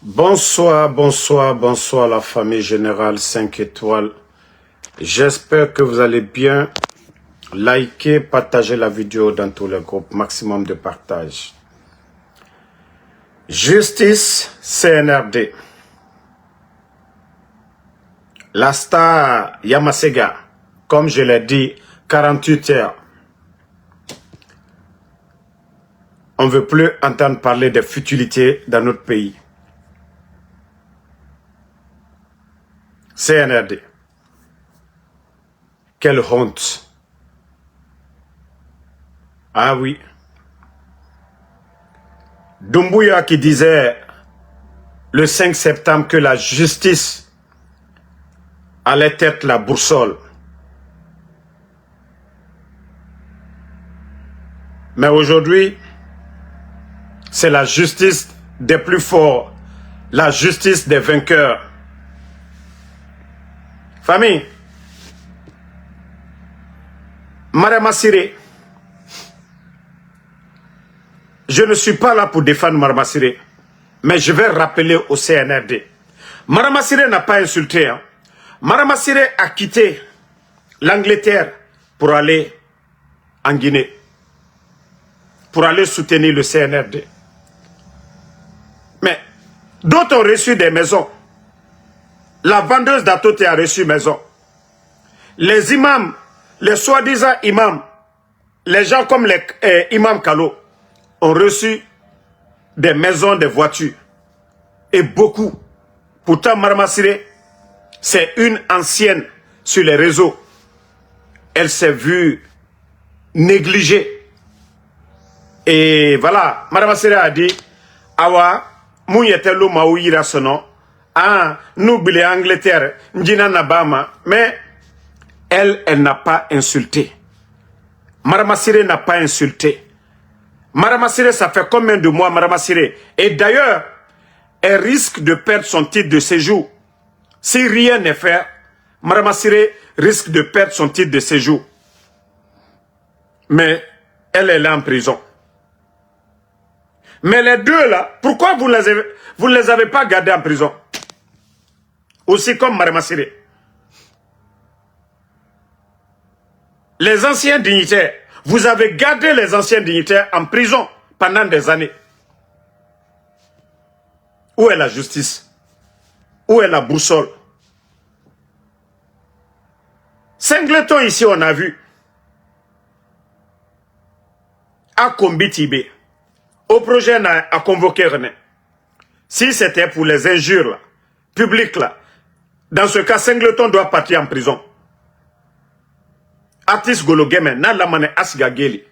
Bonsoir, bonsoir, bonsoir la famille générale 5 étoiles. J'espère que vous allez bien. Likez, partagez la vidéo dans tous les groupes, maximum de partage. Justice CNRD. La star Yamasega, comme je l'ai dit, 48 heures. On ne veut plus entendre parler des futilités dans notre pays. CNRD. Quelle honte. Ah oui. Doumbouya qui disait le 5 septembre que la justice allait être la boussole. Mais aujourd'hui, c'est la justice des plus forts, la justice des vainqueurs. Famille, Marama Siré, je ne suis pas là pour défendre Marama Siré, mais je vais rappeler au CNRD. Marama Siré n'a pas insulté. Hein. Marama Siré a quitté l'Angleterre pour aller en Guinée, pour aller soutenir le CNRD. Mais d'autres ont reçu des maisons. La vendeuse d'Atote a reçu maison. Les imams, les soi-disant imams, les gens comme les imams Kalo, ont reçu des maisons, des voitures. Et beaucoup. Pourtant, Marama Siré, c'est une ancienne sur les réseaux. Elle s'est vue négligée. Et voilà, Marama Siré a dit, Awa, Mouyetelo Maouira sono. Ah, nous, Bilé Angleterre, Ndina Nabama, mais elle n'a pas insulté. Marama Siré n'a pas insulté. Marama Siré, ça fait combien de mois, Marama Siré? Et d'ailleurs, elle risque de perdre son titre de séjour. Si rien n'est fait, Marama Siré risque de perdre son titre de séjour. Mais elle est là en prison. Mais les deux là, pourquoi vous ne les avez pas gardés en prison? Aussi comme Marama Siré. Les anciens dignitaires, vous avez gardé les anciens dignitaires en prison pendant des années. Où est la justice? Où est la boussole? Singleton ici, on a vu. À Kombi-Tibé. Au projet a convoqué René. Si c'était pour les injures là, publiques là, dans ce cas, Singleton doit partir en prison. Atis Gologeme, Nalamane Asgageli.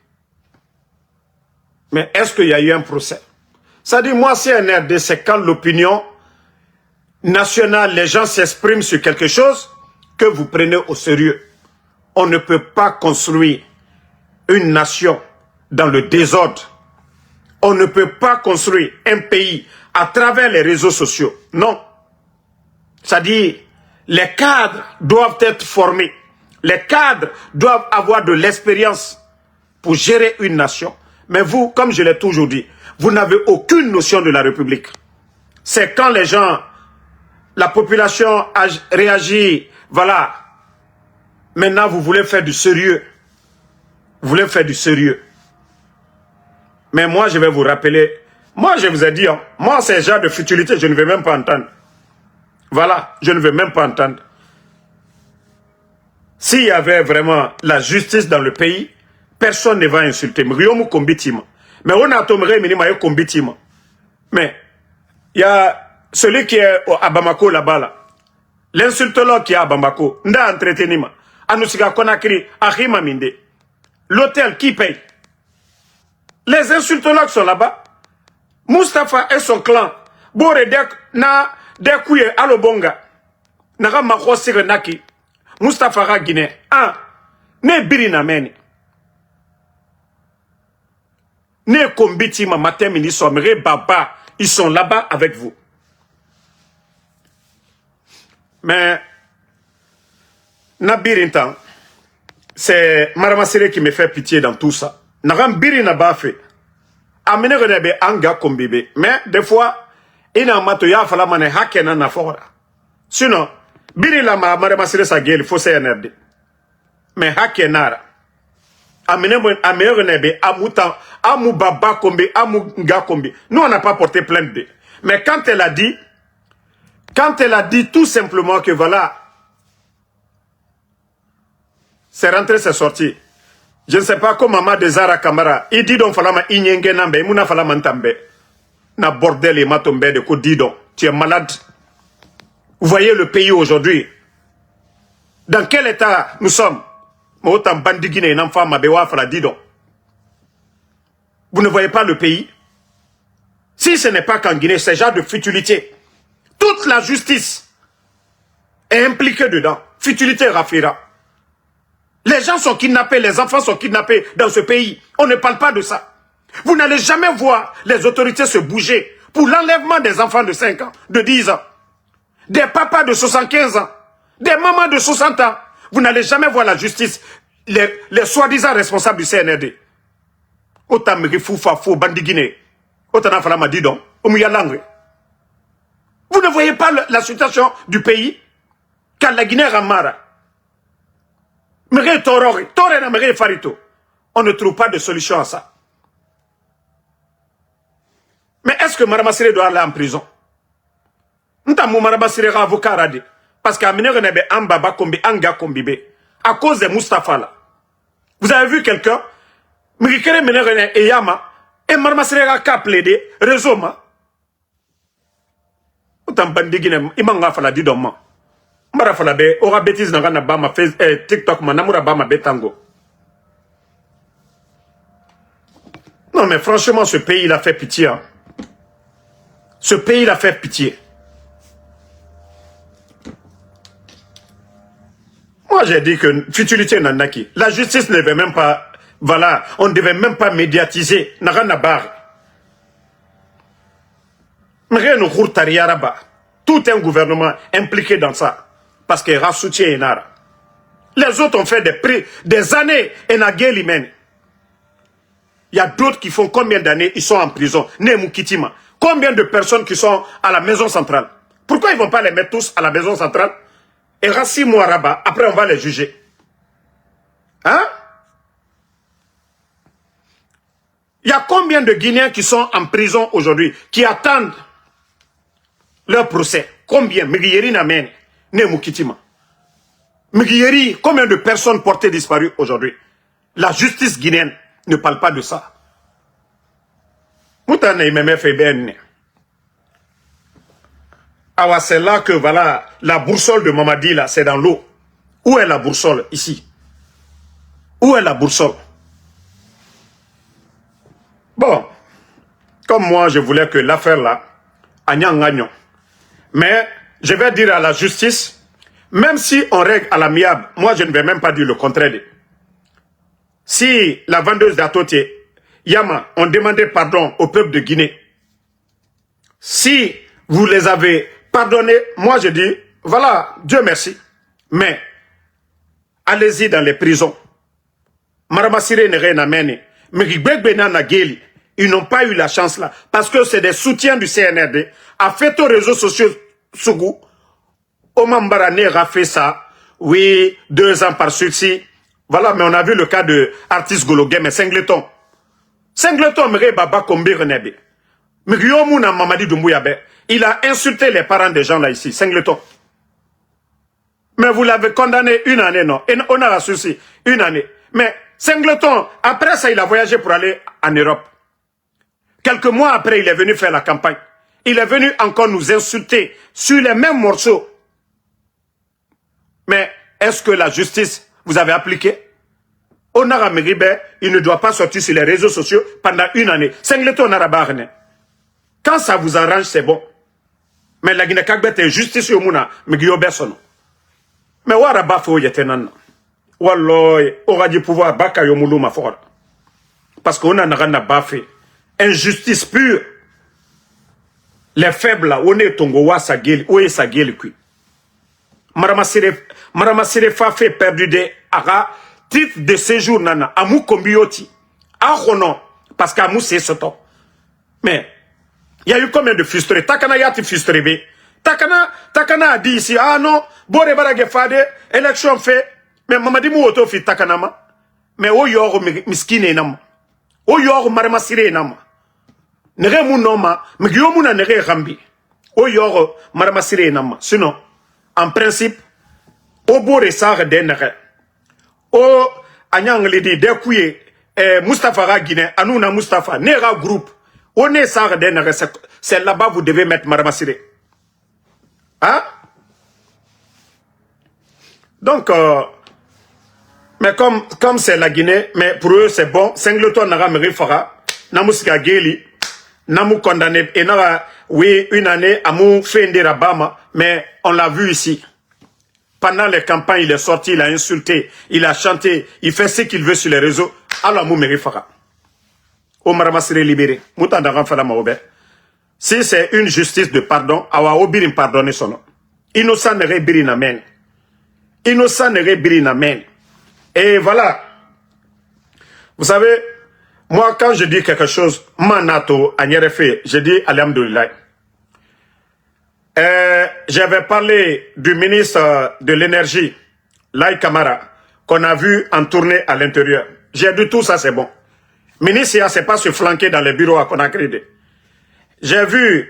Mais est-ce qu'il y a eu un procès? Ça dit, moi, CNRD, c'est quand l'opinion nationale, les gens s'expriment sur quelque chose, que vous prenez au sérieux. On ne peut pas construire une nation dans le désordre. On ne peut pas construire un pays à travers les réseaux sociaux. Non. Ça dit, les cadres doivent être formés. Les cadres doivent avoir de l'expérience pour gérer une nation. Mais vous, comme je l'ai toujours dit, vous n'avez aucune notion de la République. C'est quand les gens, la population réagit, voilà. Maintenant, vous voulez faire du sérieux. Vous voulez faire du sérieux. Mais moi, je vais vous rappeler. Moi, je vous ai dit, hein, moi, ces genres de futilité, je ne vais même pas entendre. Voilà, je ne veux même pas entendre. S'il y avait vraiment la justice dans le pays, personne ne va insulter. Mais on a tombé minimum combitima. Mais il y a celui qui est à Bamako là-bas, là. L'insultologue qui est à Bamako, n'a entretenu. Anousiga Konakri, Ahima Minde. L'hôtel qui paye? Les insultologues sont là-bas. Mustapha et son clan. Bore na dekouye alobonga. Naga mako sirenaki. Mustapha ra Guinée. Ah, ne birina meni. Ne kombiti ma matin mini sommerie baba. Ils sont là-bas avec vous. Mais, na birintan, c'est Marama Siré qui me fait pitié dans tout ça. Nagam birina bafe. Amene renebe anga kombibe. Mais, des fois, ina mato ya fala mane hakena na fora. Sinon, biri la Marama Siré sa gueule, faut CNRD. Mais hakenara. Amene nebe, amutan, amu baba kombi, amu nga kombi. Nous, on n'a pas porté plainte de. Mais quand elle a dit tout simplement que voilà, c'est rentré, c'est sorti. Je ne sais pas comment Maman de Zara Kamara, il dit donc falama inyenge nambe, muna falama ntambe. Na bordel et matombe de ko dit donc, tu es malade. Vous voyez le pays aujourd'hui. Dans quel état nous sommes? Vous ne voyez pas le pays? Si ce n'est pas qu'en Guinée, c'est genre de futilité. Toute la justice est impliquée dedans. Futilité Rafira. Les gens sont kidnappés, les enfants sont kidnappés dans ce pays. On ne parle pas de ça. Vous n'allez jamais voir les autorités se bouger pour l'enlèvement des enfants de 5 ans, de 10 ans. Des papas de 75 ans. Des mamans de 60 ans. Vous n'allez jamais voir la justice, les soi-disant responsables du CNRD. Autant me foufa fou bandi Guinée. Autant falama dit donc. Vous ne voyez pas la situation du pays? Quand la Guinée ramara. On ne trouve pas de solution à ça. Mais est-ce que Marama Siré doit aller en prison? Marama Siré avocat radé. Parce qu'à Minere Ambaba Kombi, Anga Kombibe, à cause de Mustafa là. Vous avez vu quelqu'un? Mikere Minere et Yama, et Marama Siré a plaidé, réseau ma. Autant bandigine, imanga fala di doma. Mara fala be, aura bêtise dans la bama, TikTok, manamura bama betango. Non mais franchement, ce pays il a fait pitié. Hein. Ce pays il a fait pitié. Moi, j'ai dit que futilité nanaki. La justice ne devait même pas, voilà, on ne devait même pas médiatiser. Tout un gouvernement impliqué dans ça. Parce que Rassoutier et Nara. Les autres ont fait des années et n'a guère l'hymen. Il y a d'autres qui font combien d'années ils sont en prison. Nemukitima. Combien de personnes qui sont à la maison centrale? Pourquoi ils ne vont pas les mettre tous à la maison centrale? Et Rassi Mouaraba, après on va les juger. Hein? Il y a combien de Guinéens qui sont en prison aujourd'hui, qui attendent leur procès? Combien? Migiyeri Namen, Nemukitima. Migiyeri, combien de personnes portées disparues aujourd'hui? La justice guinéenne ne parle pas de ça. Moutane MMF et BN. Ah, c'est là que voilà, la boussole de Mamadi là, c'est dans l'eau. Où est la boussole ici? Où est la boussole? Bon, comme moi je voulais que l'affaire là, Agnan gagnons. Mais je vais dire à la justice, même si on règle à l'amiable, moi je ne vais même pas dire le contraire. Si la vendeuse d'Atoté, Yama, ont demandé pardon au peuple de Guinée, si vous les avez pardonnés, moi je dis, voilà, Dieu merci. Mais, allez-y dans les prisons. Marama Siré n'est rien amené. Mais ils n'ont pas eu la chance là. Parce que c'est des soutiens du CNRD. A fait aux réseaux sociaux, Sougou. Oman Barane a fait ça. Oui, 2 ans par sursis. Voilà, mais on a vu le cas de artiste Gologué, mais Singleton. Singleton, Mire Baba Kombi Renebe. Miriyomouna Mamadi Doumbouyabe. Il a insulté les parents des gens là ici, Singleton. Mais vous l'avez condamné 1 année, non? Et on a la souci, 1 année. Mais Singleton, après ça, il a voyagé pour aller en Europe. Quelques mois après, il est venu faire la campagne. Il est venu encore nous insulter sur les mêmes morceaux. Mais est-ce que la justice, vous avez appliqué? Onara Meribe, il ne doit pas sortir sur les réseaux sociaux pendant 1 année. Singleton Narabarne. Quand ça vous arrange, c'est bon. Mais la Guinée Kagbet est justice au Mouna, mais Guillaume Besson. Mais Waraba faut y être nan. Walloy, aura du pouvoir Baka Yomoulou ma fort. Parce qu'on a n'a pas fait. Injustice pure. Les faibles là, on est Tongo wa sa gueule, où est sa gueule qui. Marama Siré fait perdu des ara titre de séjour nana, Amou Kombioti. Ah non, parce qu'Amou c'est ce temps. Mais Il y a eu combien de frustrés? Takana yati frustré. Takana a dit ici, ah non, Bore Barage Fade, élection fait. Mais Mamadi Mouoto fit Takanama. Mais o yor miskine nam. O yor maramasire nam. Nere mounoma, mais Guillaume nere rambi. O yor maramasire nam. Sinon, en principe, o Bore Sar denere. O Anyang Lidi, Dekouye, Mustafa Ragine, Anouna Mustafa, Nera groupe. On est Sar denere, c'est là-bas vous devez mettre maramasire. Hein? Donc, mais comme c'est la Guinée, mais pour eux c'est bon, Singleton n'a pas fara, Namusika Geli, Namou condamné, et n'a oui, une année, Amou fait un dérabama, mais on l'a vu ici. Pendant les campagnes, il est sorti, il a insulté, il a chanté, il fait ce qu'il veut sur les réseaux, alors Amou Merifara. Omar Massiré libéré, Moutandaran Fala Maobe. Si c'est une justice de pardon, Awa Obirin pardonner son nom. Innocent ne rebirin amen. Innocent ne rebirin amen. Et voilà. Vous savez, moi quand je dis quelque chose, Manato, Agnerefe, je dis Alhamdulillah. J'avais parlé du ministre de l'énergie, Lai Kamara, qu'on a vu en tournée à l'intérieur. J'ai dit tout ça c'est bon. Ministre, c'est pas se flanquer dans les bureaux à Conakry. J'ai vu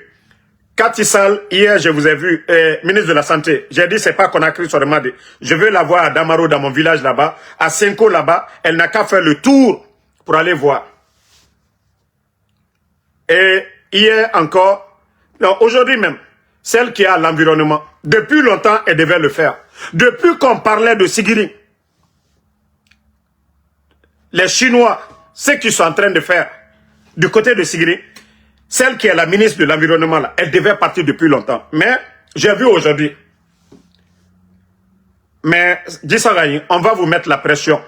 Katissal, hier je vous ai vu, ministre de la Santé. J'ai dit c'est pas Conakry seulement. Je veux la voir à Damaro dans mon village là-bas, à Senko là-bas. Elle n'a qu'à faire le tour pour aller voir. Et hier encore, aujourd'hui même, celle qui a l'environnement, depuis longtemps elle devait le faire. Depuis qu'on parlait de Sigiri, les Chinois, ce qu'ils sont en train de faire du côté de Sigiri, celle qui est la ministre de l'Environnement, là, elle devait partir depuis longtemps. Mais, j'ai vu aujourd'hui. Mais, Dissaraï, on va vous mettre la pression.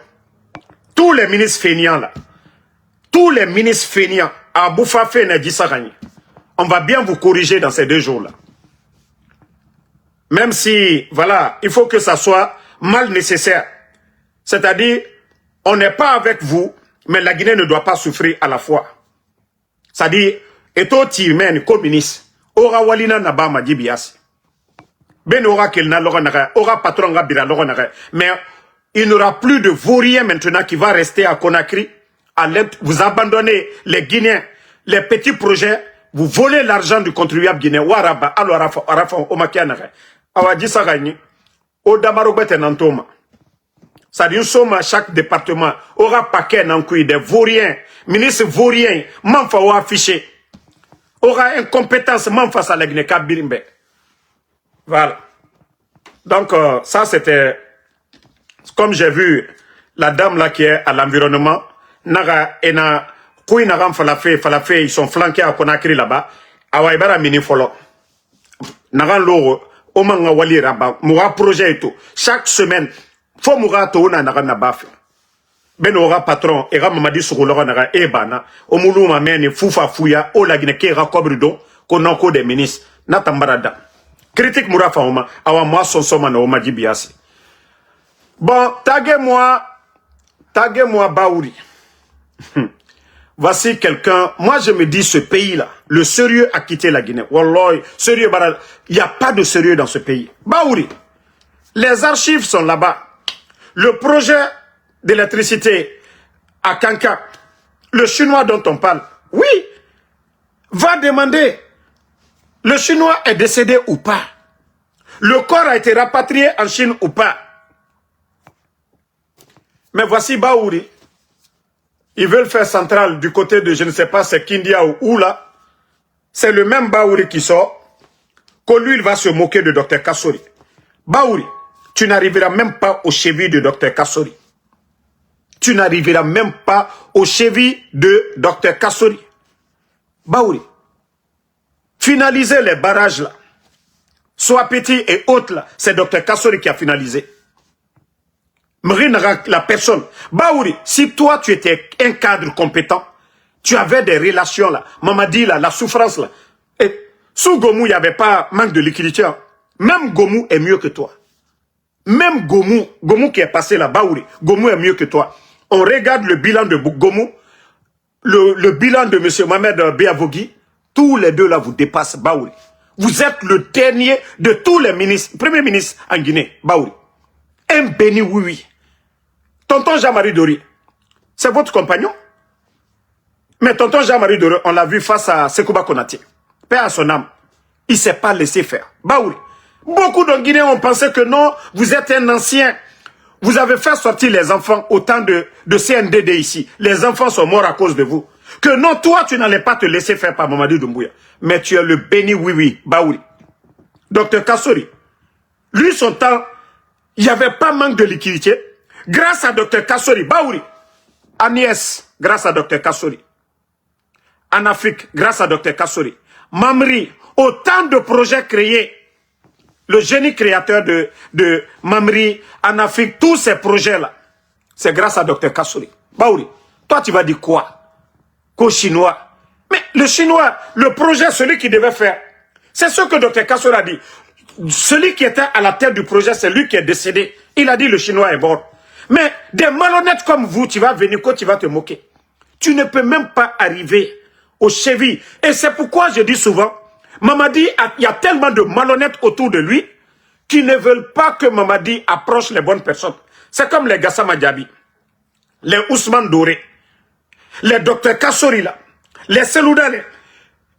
Tous les ministres feignants, là, tous les ministres feignants, à Boufafé et Dissaraï, on va bien vous corriger dans ces 2 jours-là. Même si, voilà, il faut que ça soit mal nécessaire. C'est-à-dire, on n'est pas avec vous, mais la Guinée ne doit pas souffrir à la fois. C'est-à-dire, et toi, Timen, communiste, aura walina naba majibias. Ben aura kelna loranare, aura patron gabira loranare. Mais il n'y aura plus de vauriens maintenant qui va rester à Conakry. Vous abandonnez les Guinéens, les petits projets, vous volez l'argent du contribuable guinéen. Waraba, alors Arafa, Omakianare. Awadji Sagani, Odamarobete Nantoma. C'est-à-dire, somme à chaque département, aura paquet n'encuit des vauriens, ministres vauriens, manfa ou affiché. Aura incompétence même face à l'Agneka Birimbe. Voilà. Donc, ça c'était, comme j'ai vu, la dame là qui est à l'environnement, Naga, Ena, Kouy Naram Falafé, ils sont flanqués à Conakry là-bas, Awaibara Mini Folo. Nagan Loro, Omanga Wali Raba, Moura projet et tout. Chaque semaine, faut Moura Touna Nagan Nabaf. Ben aura patron, et Mamadi Soukoulora Naga Ebana, Omulu Mamene, Foufa Fouya, O la Guinée, Kera Kobrido, Konako des ministres, Natambarada. Critique Moura Faoma, Awa moi son somman au Madjibiasi. Bon, taguez-moi Baouri. Voici quelqu'un, moi je me dis ce pays-là, le sérieux a quitté la Guinée. Wallah, sérieux, il n'y a pas de sérieux dans ce pays. Baouri, les archives sont là-bas. Le projet d'électricité à Kanka, le Chinois dont on parle, oui, va demander, le Chinois est décédé ou pas? Le corps a été rapatrié en Chine ou pas? Mais voici Baouri. Ils veulent faire centrale du côté de, je ne sais pas, c'est Kindia ou où là. C'est le même Baouri qui sort, que lui, il va se moquer de Dr Kassori. Baouri, tu n'arriveras même pas aux chevilles de Dr Kassori. Tu n'arriveras même pas aux chevilles de Dr Kassori. Baouri, finalisez les barrages là. Soit petit et autres là, c'est Dr Kassori qui a finalisé. La personne. Baouri, si toi tu étais un cadre compétent, tu avais des relations là, Mamadi là, la souffrance là. Et sous Gomou, il n'y avait pas manque de liquidité. Même Gomou est mieux que toi. Même Gomou qui est passé là, Baouri, Gomou est mieux que toi. On regarde le bilan de Gomou, le bilan de M. Mohamed Beavogui, Tous les deux là vous dépassent, Baouri. Vous êtes le dernier de tous les ministres, premier ministre en Guinée, Baouri. Un béni oui. Tonton Jean-Marie Dori, c'est votre compagnon? Mais tonton Jean-Marie Dori, on l'a vu face à Sekouba Konaté. Paix à son âme. Il ne s'est pas laissé faire. Baouri. Beaucoup de Guinéens ont pensé que non, vous êtes un ancien. Vous avez fait sortir les enfants au temps de CNDD ici. Les enfants sont morts à cause de vous. Que non, toi, tu n'allais pas te laisser faire par Mamadi Doumbouya. Mais tu es le béni oui, Baouri. Docteur Kassori. Lui, son temps, il n'y avait pas manque de liquidité. Grâce à Docteur Kassori, Baouri. Agnès, grâce à Docteur Kassori. En Afrique, grâce à Docteur Kassori. Mamri, autant de projets créés. Le génie créateur de Mamri, en Afrique, tous ces projets-là, c'est grâce à Docteur Kassori. Baouri, toi tu vas dire quoi? Qu'au Chinois. Mais le Chinois, le projet, celui qui devait faire, c'est ce que Docteur Kassori a dit. Celui qui était à la tête du projet, c'est lui qui est décédé. Il a dit le Chinois est mort. Mais des malhonnêtes comme vous, tu vas venir, quand tu vas te moquer. Tu ne peux même pas arriver aux chevilles. Et c'est pourquoi je dis souvent, Mamadi, il y a tellement de malhonnêtes autour de lui qui ne veulent pas que Mamadi approche les bonnes personnes. C'est comme les Gassama Diaby, les Ousmane Doré, les docteurs Kassori là, les Seloudane.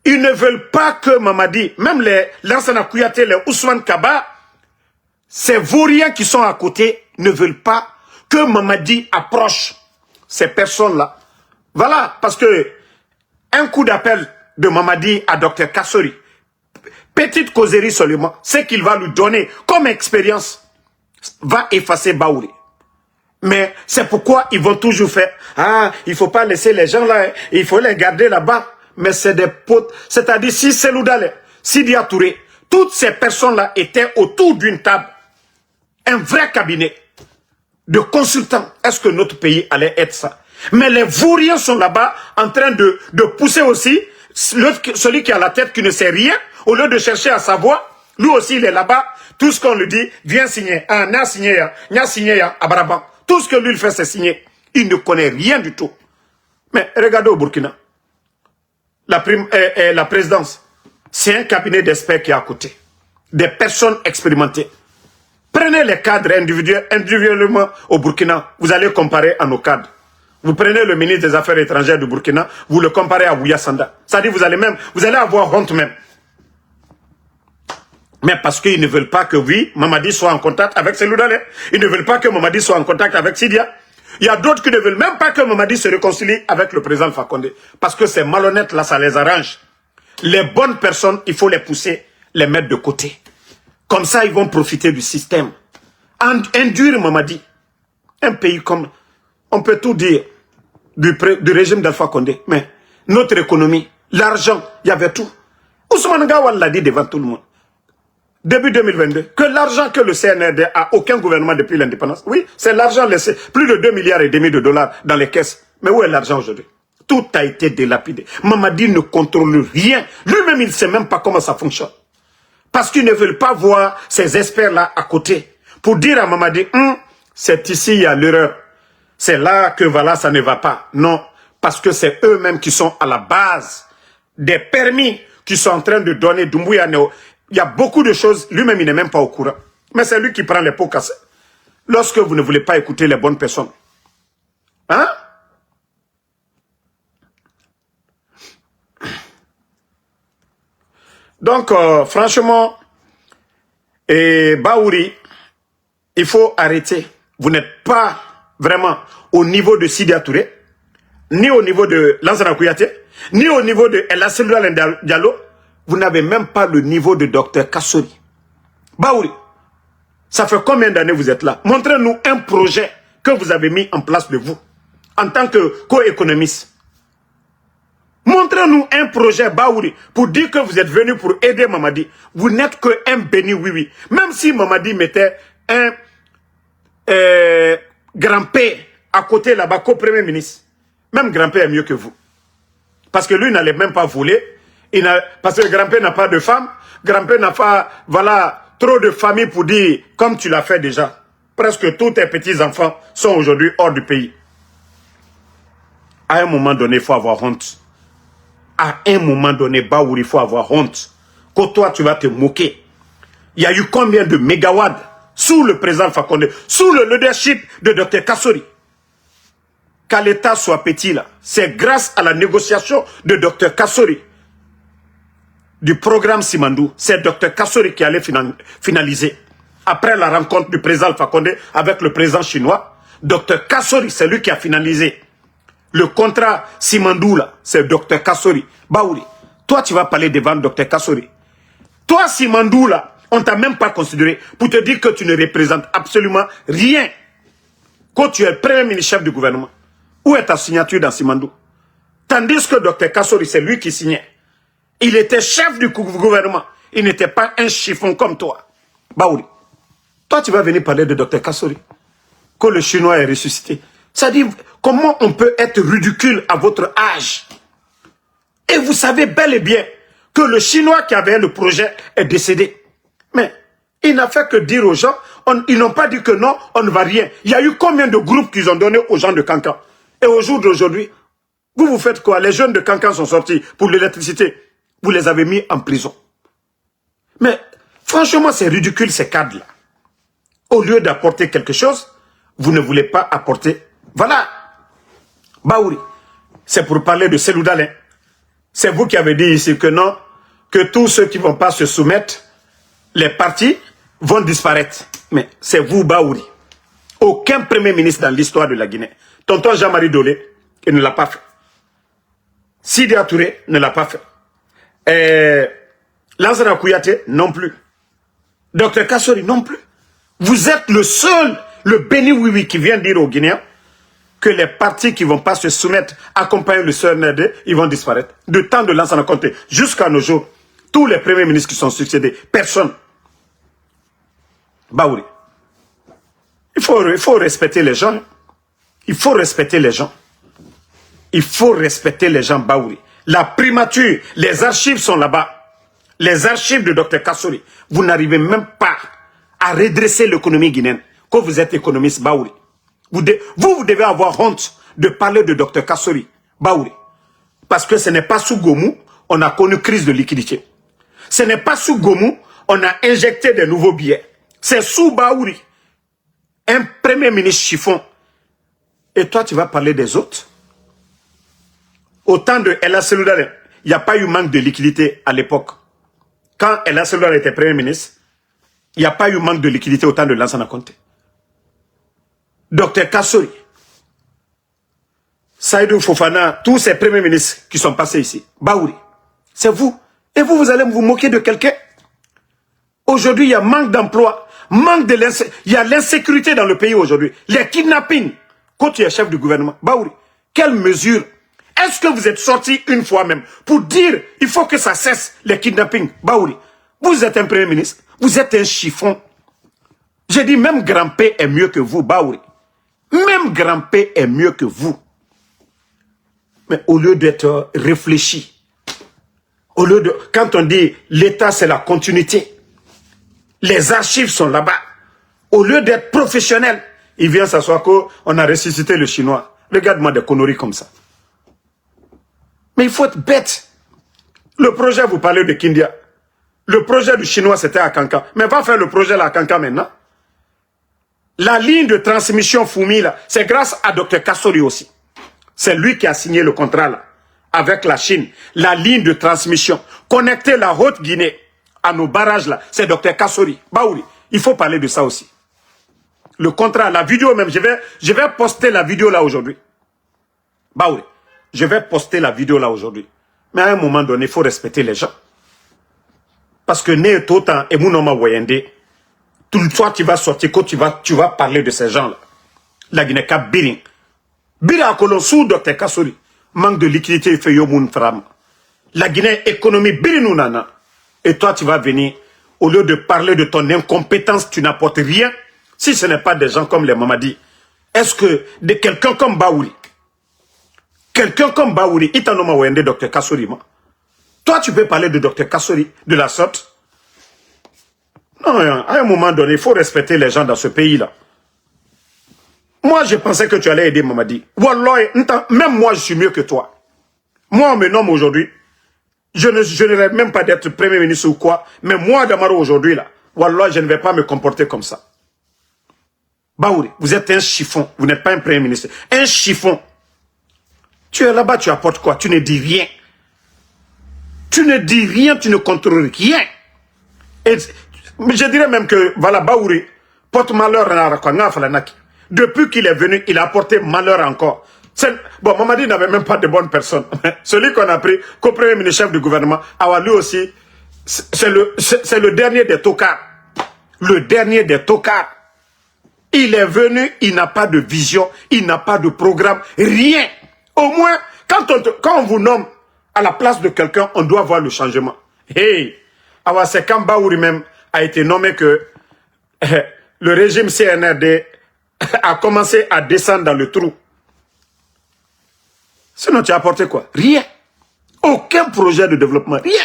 Ils ne veulent pas que Mamadi, même les Lansana Kouyaté, les Ousmane Kaba, ces vauriens qui sont à côté, ne veulent pas que Mamadi approche ces personnes-là. Voilà, parce que un coup d'appel de Mamadi à docteur Kassori, petite causerie seulement, ce qu'il va lui donner comme expérience, va effacer Baouri. Mais c'est pourquoi ils vont toujours faire, ah, il ne faut pas laisser les gens là, il faut les garder là-bas. Mais c'est des potes, c'est-à-dire si Seloudale, Sidia Touré, toutes ces personnes-là étaient autour d'une table, un vrai cabinet de consultants. Est-ce que notre pays allait être ça? Mais les vauriens sont là-bas en train de pousser aussi celui qui a la tête qui ne sait rien, au lieu de chercher à savoir, lui aussi il est là-bas, tout ce qu'on lui dit, viens signer, ah, n'a signé, à Baraban. Tout ce que lui il fait c'est signer. Il ne connaît rien du tout. Mais regardez au Burkina, la présidence, c'est un cabinet d'experts qui est à côté. Des personnes expérimentées. Prenez les cadres individuellement au Burkina, vous allez comparer à nos cadres. Vous prenez le ministre des Affaires étrangères du Burkina, vous le comparez à Ouya Sanda. C'est-à-dire vous allez avoir honte même. Mais parce qu'ils ne veulent pas que oui, Mamadi soit en contact avec Seloudale. Ils ne veulent pas que Mamadi soit en contact avec Sidia. Il y a d'autres qui ne veulent même pas que Mamadi se réconcilie avec le président Alpha Condé. Parce que ces malhonnêtes là, ça les arrange. Les bonnes personnes, il faut les pousser, les mettre de côté. Comme ça, ils vont profiter du système. Induire Mamadi. Un pays comme... On peut tout dire du régime d'Alpha Condé. Mais notre économie, l'argent, il y avait tout. Ousmane Gawal l'a dit devant tout le monde. Début 2022, que l'argent que le CNRD a aucun gouvernement depuis l'indépendance. Oui, c'est l'argent laissé. Plus de 2,5 milliards de dollars dans les caisses. Mais où est l'argent aujourd'hui? Tout a été dilapidé. Mamadi ne contrôle rien. Lui-même, il ne sait même pas comment ça fonctionne. Parce qu'ils ne veulent pas voir ces experts-là à côté. Pour dire à Mamadi, c'est ici, il y a l'erreur. C'est là que voilà, ça ne va pas. Non, parce que c'est eux-mêmes qui sont à la base des permis qui sont en train de donner Doumbouya Néo. Il y a beaucoup de choses, lui-même il n'est même pas au courant. Mais c'est lui qui prend les pots cassés. Lorsque vous ne voulez pas écouter les bonnes personnes. Hein? Donc, franchement, Baouri, il faut arrêter. Vous n'êtes pas vraiment au niveau de Sidia Touré, ni au niveau de Lansana Kouyaté, ni au niveau de El Seloudale Diallo. Vous n'avez même pas le niveau de Docteur Kassori. Baouri, ça fait combien d'années vous êtes là? Montrez-nous un projet que vous avez mis en place de vous, en tant que co-économiste. Montrez-nous un projet, Baouri, pour dire que vous êtes venu pour aider Mamadi. Vous n'êtes qu'un béni oui. Même si Mamadi mettait un grand-père à côté là-bas, co-premier ministre, même grand-père est mieux que vous. Parce que lui n'allait même pas voler. Parce que le grand-père n'a pas de femme. Grand-père n'a pas, voilà, trop de famille pour dire, comme tu l'as fait déjà. Presque tous tes petits-enfants sont aujourd'hui hors du pays. À un moment donné, il faut avoir honte. À un moment donné, Baouri, il faut avoir honte. Que toi, tu vas te moquer. Il y a eu combien de mégawatts sous le président Fakonde, sous le leadership de Dr Kassori? Qu'à l'État soit petit là, c'est grâce à la négociation de Dr Kassori, du programme Simandou, c'est Dr Kassori qui allait finaliser. Après la rencontre du président Fakonde avec le président chinois, Dr Kassori, c'est lui qui a finalisé. Le contrat Simandou là, c'est Dr Kassori. Baouri, toi tu vas parler devant Dr Kassori. Toi Simandou là, on t'a même pas considéré pour te dire que tu ne représentes absolument rien. Quand tu es le premier ministre chef du gouvernement, où est ta signature dans Simandou? Tandis que Dr Kassori, c'est lui qui signait. Il était chef du gouvernement. Il n'était pas un chiffon comme toi. Baouri, toi tu vas venir parler de Dr Kassori. Que le Chinois est ressuscité. C'est-à-dire, comment on peut être ridicule à votre âge? Et vous savez bel et bien que le Chinois qui avait le projet est décédé. Mais il n'a fait que dire aux gens, ils n'ont pas dit que non, on ne va rien. Il y a eu combien de groupes qu'ils ont donné aux gens de Kankan? Et au jour d'aujourd'hui, vous faites quoi? Les jeunes de Kankan sont sortis pour l'électricité. Vous les avez mis en prison. Mais franchement, c'est ridicule ces cadres-là. Au lieu d'apporter quelque chose, vous ne voulez pas apporter. Voilà. Baouri, c'est pour parler de Selou Dalein. C'est vous qui avez dit ici que non, que tous ceux qui ne vont pas se soumettre, les partis vont disparaître. Mais c'est vous, Baouri. Aucun premier ministre dans l'histoire de la Guinée. Tonton Jean-Marie Dolé, il ne l'a pas fait. Sidi Touré ne l'a pas fait. Lansana Kouyaté, non plus. Dr Kassori, non plus. Vous êtes le seul, le béni oui qui vient dire aux Guinéens que les partis qui ne vont pas se soumettre, accompagner le CNRD, ils vont disparaître. De temps de Lansana Conté jusqu'à nos jours, tous les premiers ministres qui sont succédés, personne. Baouri. Il faut respecter les gens. Il faut respecter les gens. Il faut respecter les gens, Baouri. La primature, les archives sont là-bas. Les archives de Dr Kassori. Vous n'arrivez même pas à redresser l'économie guinéenne. Quand vous êtes économiste, Baouri. Vous devez avoir honte de parler de Dr Kassori, Baouri. Parce que ce n'est pas sous Gomou, on a connu crise de liquidité. Ce n'est pas sous Gomou, on a injecté des nouveaux billets. C'est sous Baouri. Un premier ministre chiffon. Et toi, tu vas parler des autres? Au temps de Ella Selou Dalein, il n'y a pas eu manque de liquidité à l'époque. Quand Ella Selou Dalein était premier ministre, il n'y a pas eu manque de liquidité au temps de Lansana Conté. Dr Kassori, Saïdou Fofana, tous ces premiers ministres qui sont passés ici, Baouri, c'est vous. Et vous, vous allez vous moquer de quelqu'un? Aujourd'hui, il y a manque d'emploi, il y a l'insécurité dans le pays aujourd'hui. Les kidnappings, quand tu es chef du gouvernement, Baouri, quelle mesure? Est-ce que vous êtes sorti une fois même pour dire il faut que ça cesse les kidnappings? Baouri, vous êtes un premier ministre, vous êtes un chiffon. J'ai dit même Grand-P est mieux que vous, Baouri. Même Grand-P est mieux que vous. Mais au lieu d'être réfléchi, au lieu de... Quand on dit l'État c'est la continuité, les archives sont là-bas. Au lieu d'être professionnel, il vient s'asseoir qu'on a ressuscité le Chinois. Regarde-moi des conneries comme ça. Mais il faut être bête. Le projet, vous parlez de Kindia. Le projet du Chinois, c'était à Kankan. Mais va faire le projet là à Kankan maintenant. La ligne de transmission Foumi, là, c'est grâce à Dr Kassori aussi. C'est lui qui a signé le contrat là, avec la Chine. La ligne de transmission. Connecter la Haute-Guinée à nos barrages là, c'est Dr Kassori. Baouri, il faut parler de ça aussi. Le contrat, la vidéo même, je vais poster la vidéo là aujourd'hui. Baouri, je vais poster la vidéo là aujourd'hui. Mais à un moment donné, il faut respecter les gens. Parce que né tout temps, et mon nom Wayende, tout le soir tu vas sortir, quand tu vas parler de ces gens là. La Guinée Cap Biring. Bira Kolon sous Dr Kassori. Manque de liquidité, il fait yomoun fram. La Guinée économie Biring nana. Et toi tu vas venir, au lieu de parler de ton incompétence, tu n'apportes rien. Si ce n'est pas des gens comme les Mamadi, est-ce que de quelqu'un comme Baouri, Itanoma Wende Dr Kassori, toi tu peux parler de Dr Kassori de la sorte? Non, à un moment donné, il faut respecter les gens dans ce pays-là. Moi, je pensais que tu allais aider Mamadi. Wallah, même moi, je suis mieux que toi. Moi, on me nomme aujourd'hui Je ne rêve même pas d'être Premier ministre ou quoi. Mais moi, Damaro, aujourd'hui, là, Wallah, je ne vais pas me comporter comme ça. Baouri, vous êtes un chiffon. Vous n'êtes pas un Premier ministre. Un chiffon. Tu es là-bas, tu apportes quoi? Tu ne dis rien. Tu ne dis rien, tu ne contrôles rien. Et je dirais même que, voilà, Baouri porte malheur à depuis qu'il est venu, il a apporté malheur encore. Bon, Mamadi n'avait même pas de bonnes personnes. Celui qu'on a pris comme premier ministre chef du gouvernement, lui aussi, c'est le dernier des tocards. Le dernier des tocards. Il est venu, il n'a pas de vision, il n'a pas de programme, rien. Au moins, quand on vous nomme à la place de quelqu'un, on doit voir le changement. Hey, c'est quand Baouri même a été nommé que le régime CNRD a commencé à descendre dans le trou. Sinon, tu as apporté quoi? Rien. Aucun projet de développement. Rien.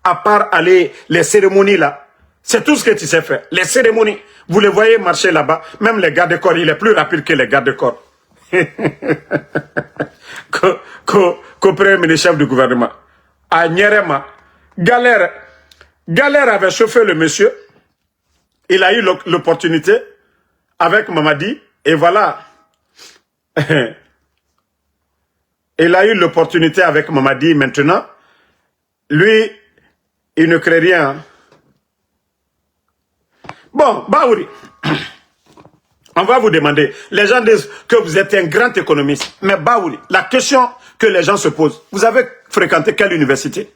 À part aller, les cérémonies là. C'est tout ce que tu sais faire. Les cérémonies. Vous les voyez marcher là-bas. Même les gardes-corps, il est plus rapide que les gardes-corps. Qu'au premier ministre chef du gouvernement. À Nyerema. Galère avait chauffé le monsieur. Il a eu l'opportunité avec Mamadi. Et voilà. Il a eu l'opportunité avec Mamadi maintenant. Lui, il ne crée rien. Bon, Baouri, on va vous demander. Les gens disent que vous êtes un grand économiste. Mais Baouri, la question que les gens se posent, vous avez fréquenté quelle université?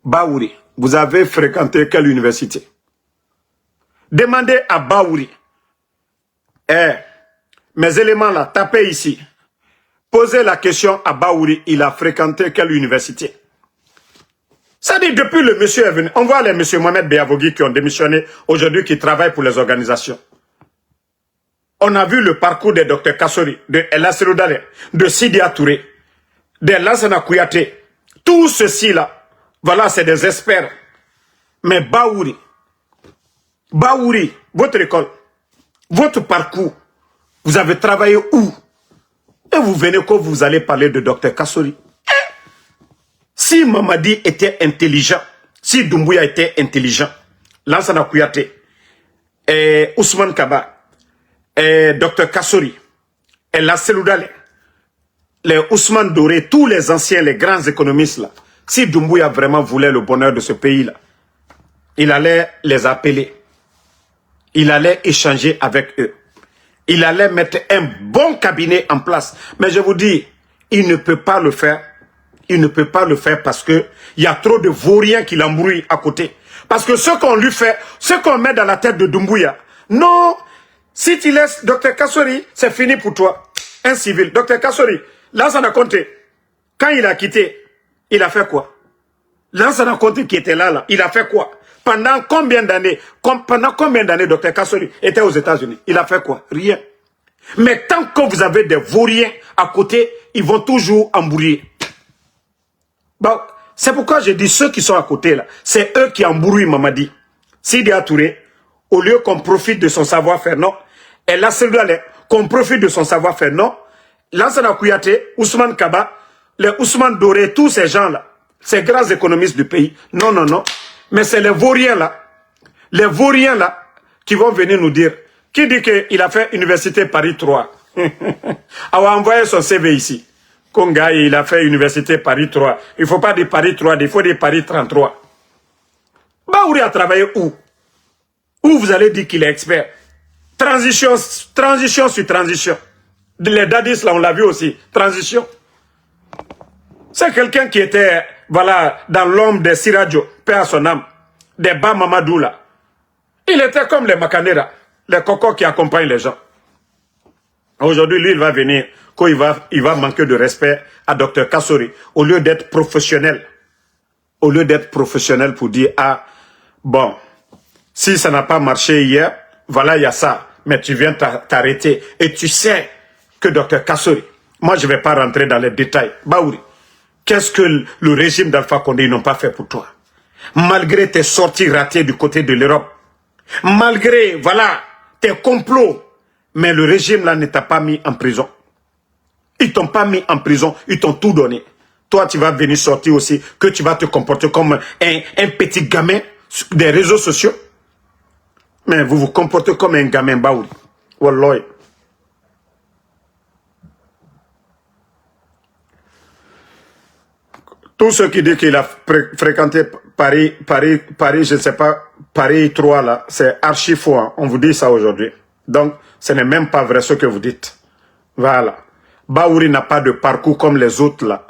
Baouri, vous avez fréquenté quelle université? Demandez à Baouri. Mes éléments là, tapez ici. Posez la question à Baouri, il a fréquenté quelle université? Ça dit, depuis le monsieur est venu, on voit les monsieur Mohamed Beyavogui qui ont démissionné aujourd'hui, qui travaillent pour les organisations. On a vu le parcours de Dr Kassori, de El Asseroudale, de Sidia Touré, de Lassana Kouyaté. Tout ceci là, voilà, c'est des experts. Mais Baouri, votre école, votre parcours, vous avez travaillé où? Et vous venez quand vous allez parler de Dr Kassori. Si Mamadi était intelligent, si Doumbouya était intelligent, Lansana Kouyaté, Ousmane Kaba, Dr Kassori, La Seloudale, les Ousmane Doré, tous les anciens, les grands économistes là, si Doumbouya vraiment voulait le bonheur de ce pays là, il allait les appeler, il allait échanger avec eux. Il allait mettre un bon cabinet en place. Mais je vous dis, il ne peut pas le faire. Il ne peut pas le faire parce que il y a trop de vauriens qui l'embrouillent à côté. Parce que ce qu'on lui fait, ce qu'on met dans la tête de Doumbouya, non, si tu laisses Dr Kassori, c'est fini pour toi. Un civil. Dr Kassori, Lansana Conté, quand il a quitté, il a fait quoi? Lansana Conté qui était là, il a fait quoi? Pendant combien d'années Dr Kassori était aux États-Unis? Il a fait quoi? Rien. Mais tant que vous avez des vauriens à côté, ils vont toujours embrouiller. Bon, c'est pourquoi je dis ceux qui sont à côté là, c'est eux qui embrouillent Mamadi. Sidi Touré, au lieu qu'on profite de son savoir-faire, non. Et là, c'est qu'on profite de son savoir-faire, non. Lansana Kouyaté, Ousmane Kaba, les Ousmane Doré, tous ces gens là, ces grands économistes du pays. Non, non, non. Mais c'est les vauriens là, qui vont venir nous dire, qui dit qu'il a fait Université Paris 3. On va envoyer son CV ici. Konga, il a fait Université Paris 3. Il ne faut pas dire Paris 3, il faut dire Paris 33. Baouri a travaillé où? Où vous allez dire qu'il est expert? Transition sur transition. Les dadis là, on l'a vu aussi. Transition. C'est quelqu'un qui était, voilà, dans l'ombre des Sirajo, paix à son âme, des Ba Mamadou là. Il était comme les Makanera, les cocos qui accompagnent les gens. Aujourd'hui, lui, il va venir, quand il va manquer de respect à Dr Kassori, au lieu d'être professionnel. Au lieu d'être professionnel pour dire, ah, bon, si ça n'a pas marché hier, voilà, il y a ça. Mais tu viens t'arrêter. Et tu sais que Dr Kassori, moi, je ne vais pas rentrer dans les détails. Baouri, qu'est-ce que le régime d'Alpha Condé n'ont pas fait pour toi? Malgré tes sorties ratées du côté de l'Europe, malgré, voilà, tes complots, mais le régime là ne t'a pas mis en prison. Ils t'ont pas mis en prison, ils t'ont tout donné. toi, tu vas venir sortir aussi, que tu vas te comporter comme un petit gamin des réseaux sociaux. Mais vous vous comportez comme un gamin baouli. Wallah. Tous ceux qui disent qu'il a fréquenté Paris, je ne sais pas, Paris 3 là, c'est archi faux. Hein. On vous dit ça aujourd'hui. Donc, ce n'est même pas vrai ce que vous dites. Voilà. Baouri n'a pas de parcours comme les autres là.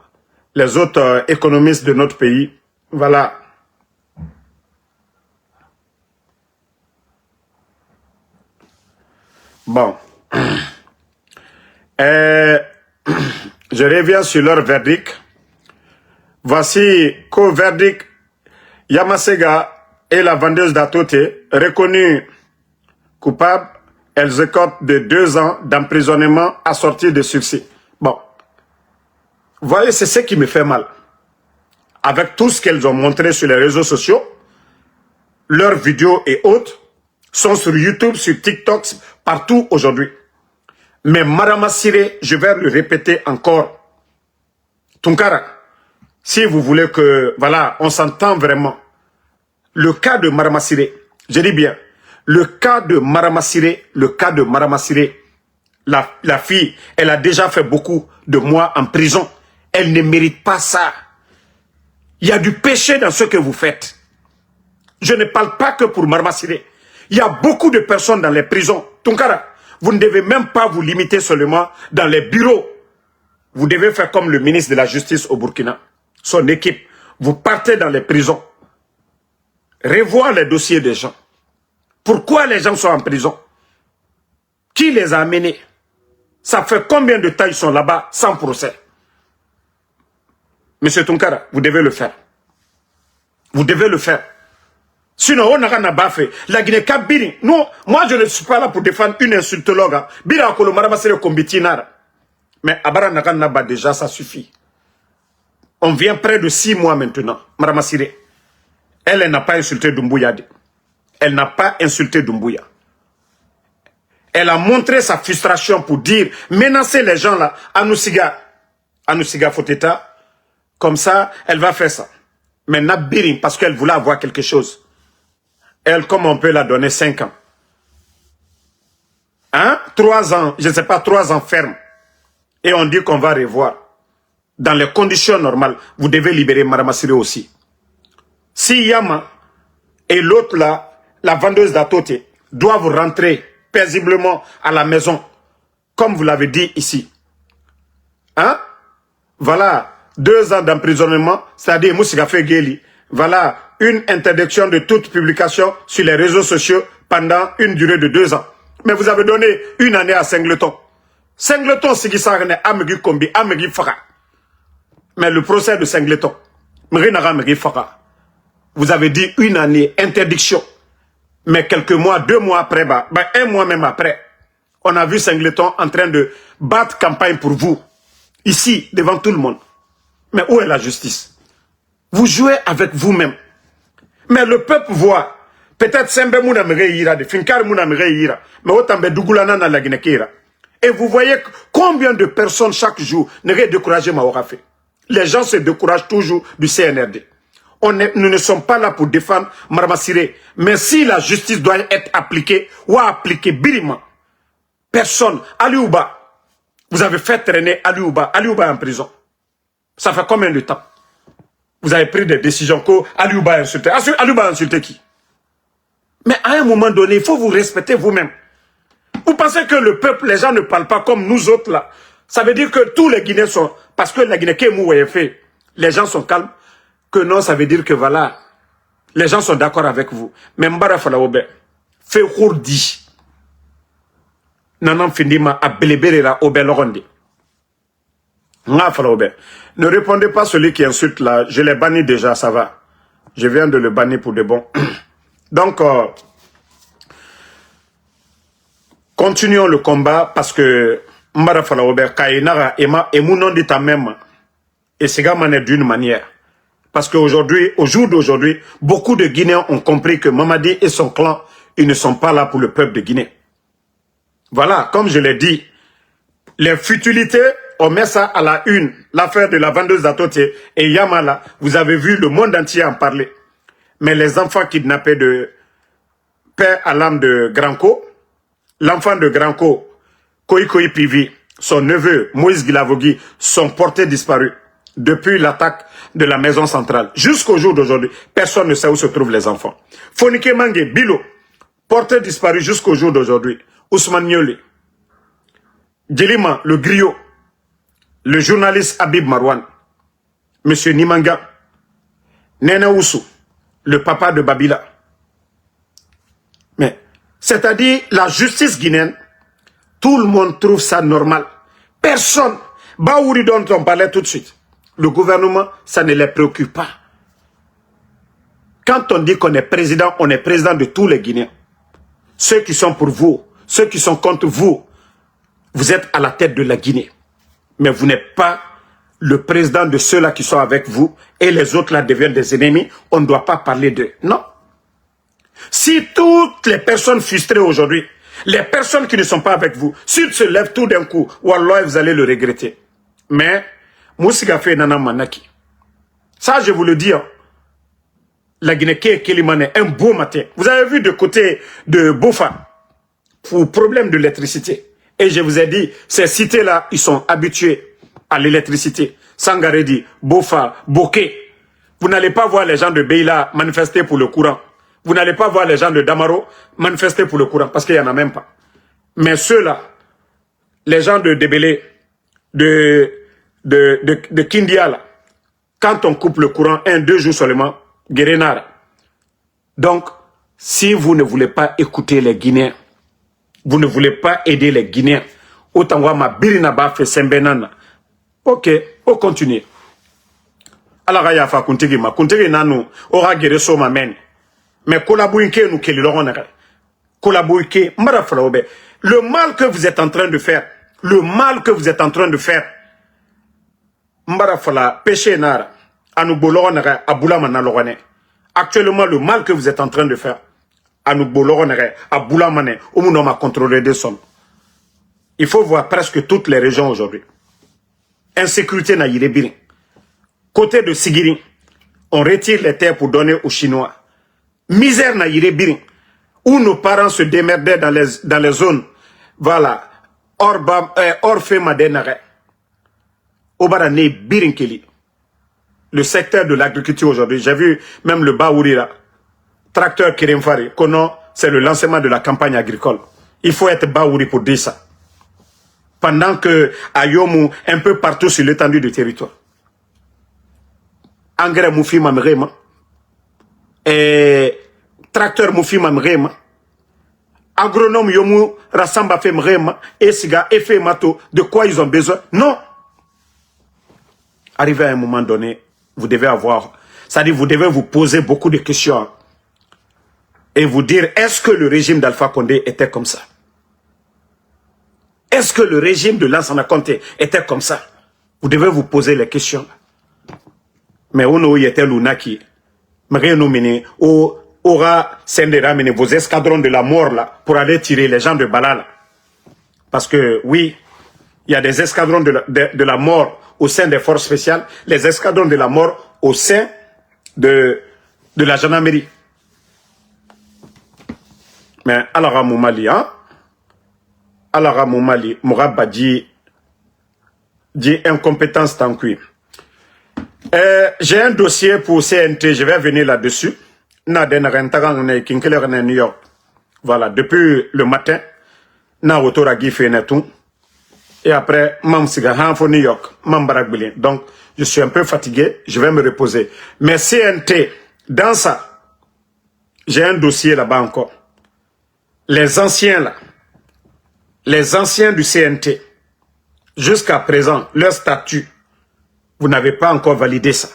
Les autres économistes de notre pays. Voilà. Bon. Je reviens sur leur verdict. Voici qu'au verdict, Yamasega et la vendeuse d'Atote, reconnus coupables, elles écopent de 2 ans d'emprisonnement assorti de sursis. Bon, vous voyez, c'est ce qui me fait mal. Avec tout ce qu'elles ont montré sur les réseaux sociaux, leurs vidéos et autres sont sur YouTube, sur TikTok, partout aujourd'hui. Mais Madame Siré, je vais le répéter encore. Tunkara, si vous voulez que, voilà, on s'entend vraiment. Le cas de Madame Siré, je dis bien, le cas de Madame Siré, la fille, elle a déjà fait beaucoup de mois en prison. Elle ne mérite pas ça. Il y a du péché dans ce que vous faites. Je ne parle pas que pour Madame Siré. Il y a beaucoup de personnes dans les prisons. Tunkara, vous ne devez même pas vous limiter seulement dans les bureaux. Vous devez faire comme le ministre de la Justice au Burkina. Son équipe, vous partez dans les prisons. Revoir les dossiers des gens. Pourquoi les gens sont en prison? Qui les a amenés? Ça fait combien de temps ils sont là-bas sans procès? Monsieur Tunkara, vous devez le faire. Vous devez le faire. Sinon, on n'a rien à faire. La Guinée-Kabiri, non, moi je ne suis pas là pour défendre une insultologue. Bira Kolo Marabasere Kombitinara. Mais Abara Naganaba déjà, ça suffit. On vient près de 6 mois maintenant, Madame Siré. Elle n'a pas insulté Doumbouya. Elle n'a pas insulté Doumbouya. Elle a montré sa frustration pour dire, menacer les gens là, Anoussiga Foteta, comme ça, elle va faire ça. Mais Nabirin, parce qu'elle voulait avoir quelque chose. Elle, comme on peut la donner 5 ans. Hein? 3 ans, je ne sais pas, 3 ans ferme. Et on dit qu'on va revoir. Dans les conditions normales, vous devez libérer Madame Siré aussi. Si Yama et l'autre là, la vendeuse d'Atote, doivent rentrer paisiblement à la maison, comme vous l'avez dit ici. Hein? Voilà, 2 ans d'emprisonnement, c'est-à-dire Moussiga Fegeli. Voilà, une interdiction de toute publication sur les réseaux sociaux pendant une durée de 2 ans. Mais vous avez donné 1 année à Singleton. Singleton, c'est qui s'arrête à Amegi Kombi, Amegi Fara. Mais le procès de Singleton, vous avez dit 1 année, interdiction. Mais quelques mois, 2 mois après, 1 mois même après, on a vu Singleton en train de battre campagne pour vous. Ici, devant tout le monde. Mais où est la justice? Vous jouez avec vous-même. Mais le peuple voit. Peut-être Sembe Mouna Ira, de Finkar Mouna Ira, mais autant de Dougulana na la Guinée. Et vous voyez combien de personnes chaque jour ne découragé Maorafé. Les gens se découragent toujours du CNRD. Nous ne sommes pas là pour défendre Madame Siré. Mais si la justice doit être appliquée, ou appliquée birima, personne, Aliouba, vous avez fait traîner Aliouba en prison. Ça fait combien de temps? Vous avez pris des décisions que Aliouba a insulté. Aliouba a insulté qui? Mais à un moment donné, il faut vous respecter vous-même. Vous pensez que le peuple, les gens ne parlent pas comme nous autres là. Ça veut dire que tous les Guinéens sont... Parce que la Guinée, fait, les gens sont calmes. Que non, ça veut dire que voilà, les gens sont d'accord avec vous. Mais Mbara Falaobe, fait Hourdi. Nanan Findima a Belebera Obelorondi. Ne répondez pas à celui qui insulte là. Je l'ai banni déjà, ça va. Je viens de le bannir pour de bon. Donc, continuons le combat parce que Mbara Falaobe, Kainara, Ema, et mon nom dit à même. Et c'est d'une manière. Parce qu'aujourd'hui, au jour d'aujourd'hui, beaucoup de Guinéens ont compris que Mamadi et son clan, ils ne sont pas là pour le peuple de Guinée. Voilà, comme je l'ai dit, les futilités on met ça à la une, l'affaire de la vendeuse d'Atoté et Yamala, vous avez vu le monde entier en parler. Mais les enfants kidnappés de père à l'âme de Granco, l'enfant de Granco, Koikoi Pivi, son neveu, Moïse Guilavogui, sont portés disparus depuis l'attaque de la maison centrale. Jusqu'au jour d'aujourd'hui, personne ne sait où se trouvent les enfants. Fonike Mange, Bilo, porté disparu jusqu'au jour d'aujourd'hui. Ousmane Nioli, Djelima, le griot, le journaliste Habib Marwan, Monsieur Nimanga, Nene Oussou, le papa de Babila. Mais, c'est-à-dire, la justice guinéenne, tout le monde trouve ça normal. Personne. Baouri dont on parlait tout de suite. Le gouvernement, ça ne les préoccupe pas. Quand on dit qu'on est président de tous les Guinéens. Ceux qui sont pour vous, ceux qui sont contre vous, vous êtes à la tête de la Guinée. Mais vous n'êtes pas le président de ceux-là qui sont avec vous et les autres là deviennent des ennemis. On ne doit pas parler d'eux. Non. Si toutes les personnes frustrées aujourd'hui, les personnes qui ne sont pas avec vous, s'ils se lèvent tout d'un coup, wallah, vous allez le regretter. Mais, Moussiga fait Nana Manaki. Ça, je vous le dis, hein. La Guinée qui est Kélimane, un beau matin. Vous avez vu de côté de Bofa, pour problème de l'électricité. Et je vous ai dit, ces cités-là, ils sont habitués à l'électricité. Sangaredi, Bofa, Boké. Vous n'allez pas voir les gens de Beila manifester pour le courant. Vous n'allez pas voir les gens de Damaro manifester pour le courant, parce qu'il n'y en a même pas. Mais ceux-là, les gens de Débélé, de Kindia, là, quand on coupe le courant, 1-2 jours seulement, Guérénara. Donc, si vous ne voulez pas écouter les Guinéens, vous ne voulez pas aider les Guinéens, autant voir ma birinaba fait sembenana. Ok, on continue. Alors, il y a fa kuntigi ma kuntigi nanu ora gere so ma men. Mais collaborer nous keli loronere. Collaborer mbara flaobe. Le mal que vous êtes en train de faire, le mal que vous êtes en train de faire. Mbara fala péché nara. Anubolonere abula manalorone. Actuellement, le mal que vous êtes en train de faire, Anubolonere abula mané, omunoma contrôler des sommes. Il faut voir presque toutes les régions aujourd'hui. Insécurité na yirebiri. Côté de Sigiri, on retire les terres pour donner aux Chinois. Misère na yirebiri. Où nos parents se démerdaient dans les zones, voilà, hors Femadenare. Obarane Birinkeli. Le secteur de l'agriculture aujourd'hui, j'ai vu même le Baourira, tracteur Kirimfari, c'est le lancement de la campagne agricole. Il faut être Baouri pour dire ça. Pendant que à Yomu, un peu partout sur l'étendue du territoire. Engrais Moufi Mamrema, et tracteur Moufi Mamrema, agronome Yomu Rassamba Femrema, et Siga, et Femato, de quoi ils ont besoin? Non. Arrivé à un moment donné, vous devez avoir, c'est-à-dire vous devez vous poser beaucoup de questions et vous dire, est-ce que le régime d'Alpha Condé était comme ça? Est-ce que le régime de Lansana Conté était comme ça? Vous devez vous poser les questions. Mais on y était l'unaki. Aura Sendera mené vos escadrons de la mort là pour aller tirer les gens de Balala. Parce que oui, il y a des escadrons de la mort au sein des forces spéciales, les escadrons de la mort au sein de la gendarmerie. Mais alors Moumali, hein? Alors Moumali, Mouraba dit incompétence tant que. J'ai un dossier pour CNT, je vais venir là-dessus. New York. Voilà, depuis le matin, na autoragi fait netou. Et après, Mam Sigahan pour New York, Mam Barakbilin. Donc, je suis un peu fatigué, je vais me reposer. Mais CNT, dans ça, j'ai un dossier là-bas encore. Les anciens là, les anciens du CNT, jusqu'à présent, leur statut, vous n'avez pas encore validé ça.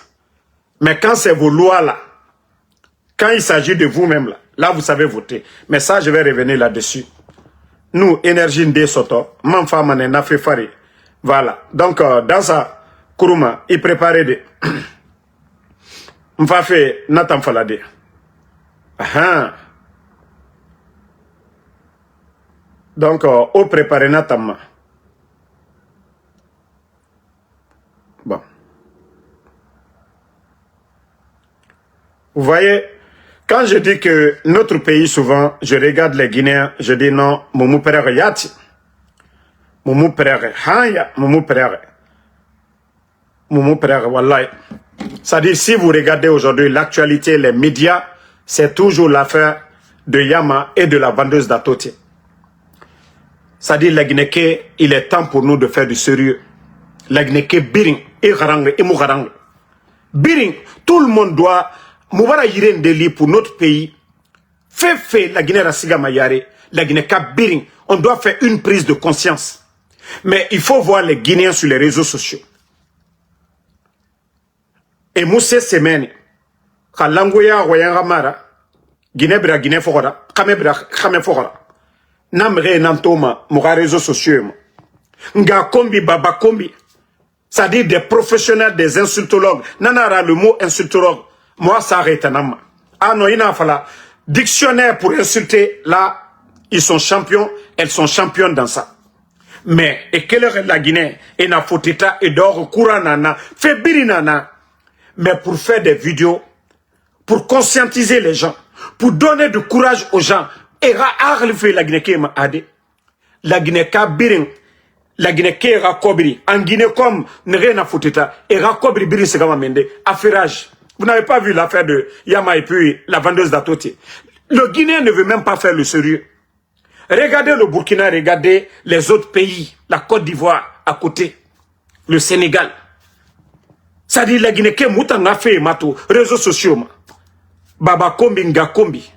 Mais quand c'est vos lois là, quand il s'agit de vous-même là, vous savez voter. Mais ça, je vais revenir là-dessus. Nous, énergie ndé soto, manfamane na fait fari. Voilà. Donc, dans ça, Kourouma, il préparait des. M'fa fait Nathan Falade. Donc, au préparer Nathan. Vous voyez, quand je dis que notre pays, souvent, je regarde les Guinéens, je dis non, Moumou Perere Yati. Moumou Perere, Hanya, Moumou Perere. Moumou Perere, Wallahi. C'est-à-dire, si vous regardez aujourd'hui l'actualité, les médias, c'est toujours l'affaire de Yama et de la vendeuse d'Atoti. C'est-à-dire, la Guinée, il est temps pour nous de faire du sérieux. La Guinée, Biring, et Harang, et Mouharang. Biring, tout le monde doit, Moubara Yiren Deli pour notre pays. Fait, la Guinée Rassiga Mayare, la Guinée Biring. On doit faire une prise de conscience. Mais il faut voir les Guinéens sur les réseaux sociaux. Et Moussé Semeni, Kalangoya, Wayangamara, Guinée Bra Guinée Fora, Kamebra, Kame Fora. Namre Nantoma, Moura réseaux sociaux. Nga Kombi, Baba Kombi. C'est-à-dire des professionnels, des insultologues. Nanara, le mot insultologue, moi ça arrête un homme. Ah non, il n'a pas dictionnaire pour insulter, là, ils sont champions, elles sont championnes dans ça. Mais, et quelle heure est la Guinée? Et na fotita, et d'or, Kouranana, fait birinana. Mais pour faire des vidéos, pour conscientiser les gens, pour donner du courage aux gens, et la Guinée qui m'a aidé. La Guinée qui birin, la Guinée qui est Kobri, en Guinée comme Nerena Fouteta, et Kobri Birin Segama Mende, affairage. Vous n'avez pas vu l'affaire de Yama et puis la vendeuse d'Atoti. Le Guinéen ne veut même pas faire le sérieux. Regardez le Burkina, regardez les autres pays, la Côte d'Ivoire à côté, le Sénégal. Ça dit la Guinée qui est moutanga fait mato, réseaux sociaux. Baba Kombi, Nga Kombi.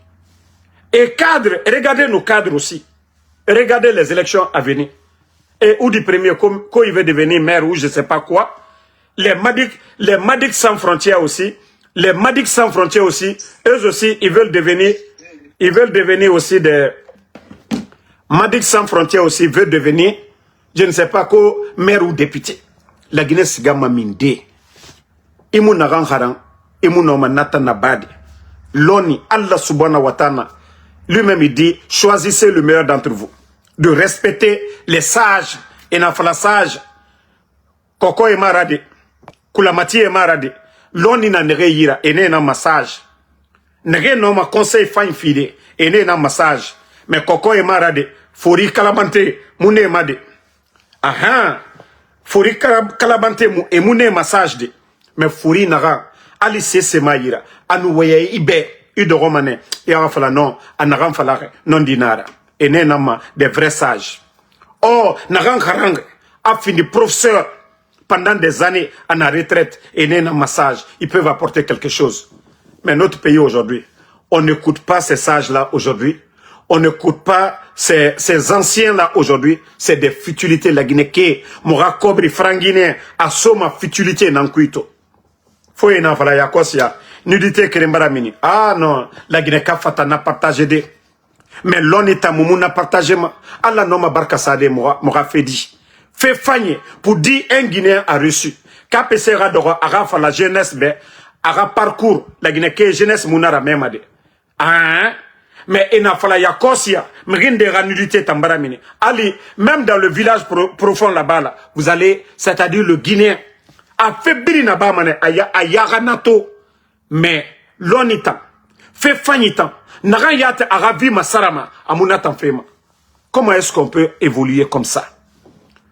Et cadre, regardez nos cadres aussi. Regardez les élections à venir. Et ou du premier, quand il veut devenir maire ou je ne sais pas quoi. Les Madic sans frontières aussi. Les Madic sans frontières aussi. Eux aussi, ils veulent devenir aussi des... Madic sans frontières aussi veut devenir, je ne sais pas quoi, maire ou député. La Guinée Sigama Minde. Imu naran haran, imu noma nata nabadi. Loni, Allah subhanahu wa ta'ala. Lui-même, il dit, choisissez le meilleur d'entre vous. De respecter les sages. Et n'a pas la sage. Koko et marade. Koulamati et marade. Loni na nere yira. Et ne na massage. Nere no ma conseil fine fide. Et ne na massage. Mais Koko et marade. Fori kalabante. Moune made. Aha. Fori kalabante mou. Et moune massage de. Mais Fori nara. Ali se maïra. Anou waye ibe. De romane et on fala non anaran fala non dinara et nenama des vrais sages. Oh naran harang a fini professeur pendant des années à la retraite et nenama massage, ils peuvent apporter quelque chose. Mais notre pays aujourd'hui, on n'écoute pas ces sages là aujourd'hui, on n'écoute pas ces anciens là aujourd'hui, c'est des futilités la Guinée qui mora kobri franguiné à soma futilité nankuito. Faut y en fala yakosia. Nudité Kerembaramini. Ah non, la Guinée Kafata n'a partagé des. Mais l'onita Moumou n'a partagé ma. Allah non ma barka sade m'aura fait dit. Fait fagner pour dire un Guinéen a reçu. Kapesera d'ora arafa la jeunesse be. Ara parcours la Guinée que jeunesse mounara même ade. Ah mais il n'a fallu yakosia. Mrinde nudité tambaramini. Ali, même dans le village profond là-bas là, vous allez, c'est-à-dire le Guinéen, a fait birina bamane a yaranato. Mais l'onitan, fait fanitan, n'a yate arabi masarama, amunatan fema. Comment est-ce qu'on peut évoluer comme ça?